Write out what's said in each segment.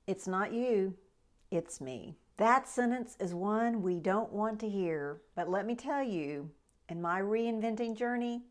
It's not you, it's me. That sentence is one we don't want to hear, but let me tell you, in my reinventing journey,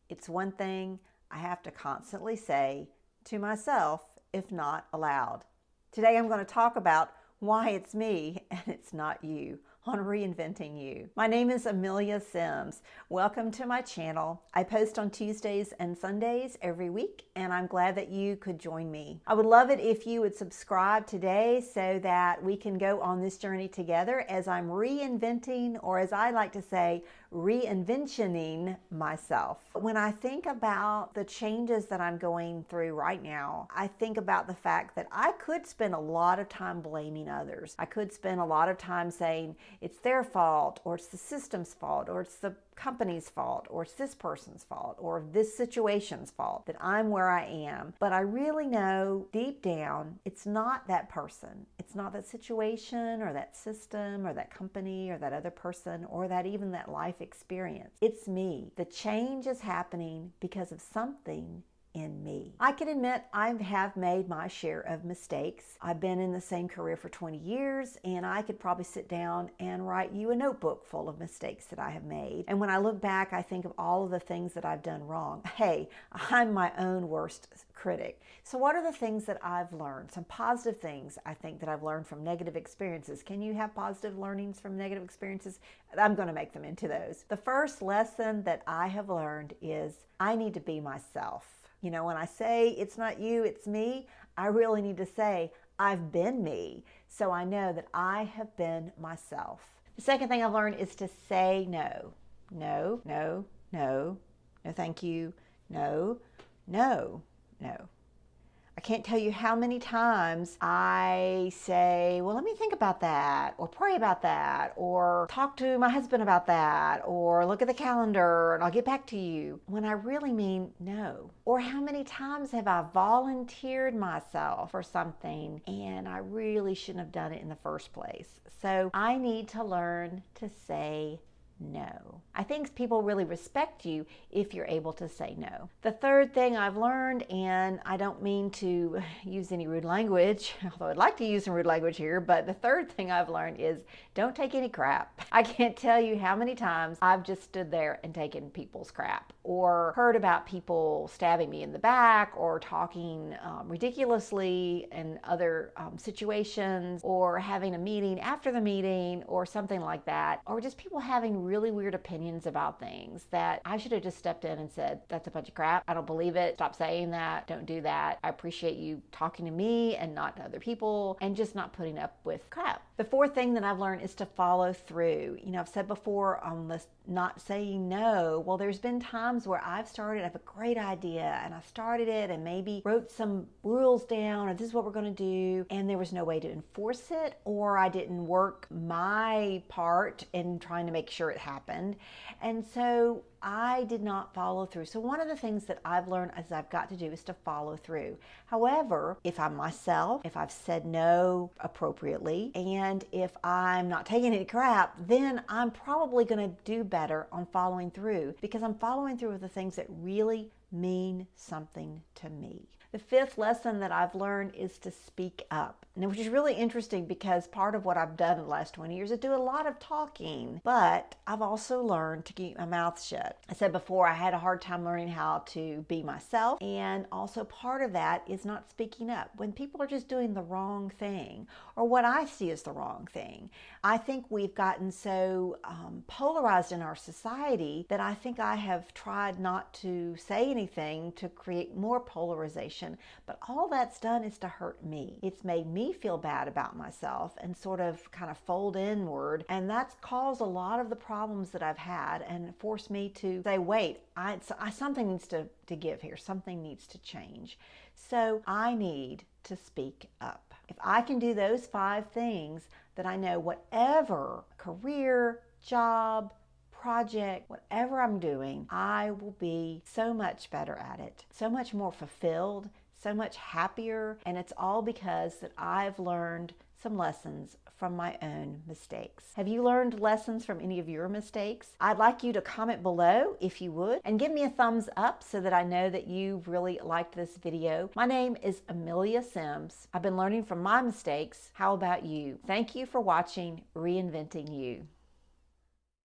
it's one thing I have to constantly say to myself, if not aloud. Today I'm going to talk about why it's me and it's not you on Reinventing You. My name is Amelia Sims. Welcome to my channel. I post on Tuesdays and Sundays every week, and I'm glad that you could join me. I would love it if you would subscribe today so that we can go on this journey together as I'm reinventing, or as I like to say, reinventioning myself. When I think about the changes that I'm going through right now, I think about the fact that I could spend a lot of time blaming others. I could spend a lot of time saying it's their fault, or it's the system's fault, or it's the company's fault, or it's this person's fault, or this situation's fault that I'm where I am. But I really know deep down it's not that person. It's not that situation or that system or that company or that other person or that even that life experience. It's me. The change is happening because of something in me. I can admit I have made my share of mistakes. I've been in the same career for 20 years, and I could probably sit down and write you a notebook full of mistakes that I have made. And when I look back, I think of all of the things that I've done wrong. Hey, I'm my own worst critic. So what are the things that I've learned? Some positive things I think that I've learned from negative experiences. Can you have positive learnings from negative experiences? I'm going to make them into those. The first lesson that I have learned is I need to be myself. You know, when I say it's not you, it's me, I really need to say I've been me. So I know that I have been myself. The second thing I've learned is to say no. No, no, no, no thank you, no, no, no. I can't tell you how many times I say, well, let me think about that, or pray about that, or talk to my husband about that, or look at the calendar and I'll get back to you, when I really mean no. Or how many times have I volunteered myself for something and I really shouldn't have done it in the first place? So I need to learn to say no. I think people really respect you if you're able to say no. The third thing I've learned, and I don't mean to use any rude language, although I'd like to use some rude language here, but the third thing I've learned is don't take any crap. I can't tell you how many times I've just stood there and taken people's crap, or heard about people stabbing me in the back, or talking ridiculously in other situations, or having a meeting after the meeting, or something like that, or just people having really weird opinions about things that I should have just stepped in and said, that's a bunch of crap. I don't believe it. Stop saying that. Don't do that. I appreciate you talking to me and not to other people, and just not putting up with crap. The fourth thing that I've learned is to follow through. You know, I've said before on this not saying no. Well, there's been times where I have a great idea and I started it and maybe wrote some rules down, or this is what we're going to do, and there was no way to enforce it, or I didn't work my part in trying to make sure it happened. And so I did not follow through. So one of the things that I've learned as I've got to do is to follow through. However, if I'm myself, if I've said no appropriately, and if I'm not taking any crap, then I'm probably going to do better on following through, because I'm following through with the things that really mean something to me. The fifth lesson that I've learned is to speak up, which is really interesting because part of what I've done in the last 20 years is do a lot of talking, but I've also learned to keep my mouth shut. I said before, I had a hard time learning how to be myself, and also part of that is not speaking up when people are just doing the wrong thing, or what I see as the wrong thing. I think we've gotten so polarized in our society that I think I have tried not to say anything to create more polarization. But all that's done is to hurt me. It's made me feel bad about myself and sort of kind of fold inward. And that's caused a lot of the problems that I've had and forced me to say, wait, something needs to give here. Something needs to change. So I need to speak up. If I can do those 5 things, then I know whatever career, job, project, whatever I'm doing, I will be so much better at it, so much more fulfilled, so much happier, and it's all because that I've learned some lessons from my own mistakes. Have you learned lessons from any of your mistakes? I'd like you to comment below if you would, and give me a thumbs up so that I know that you really liked this video. My name is Amelia Sims. I've been learning from my mistakes. How about you? Thank you for watching Reinventing You.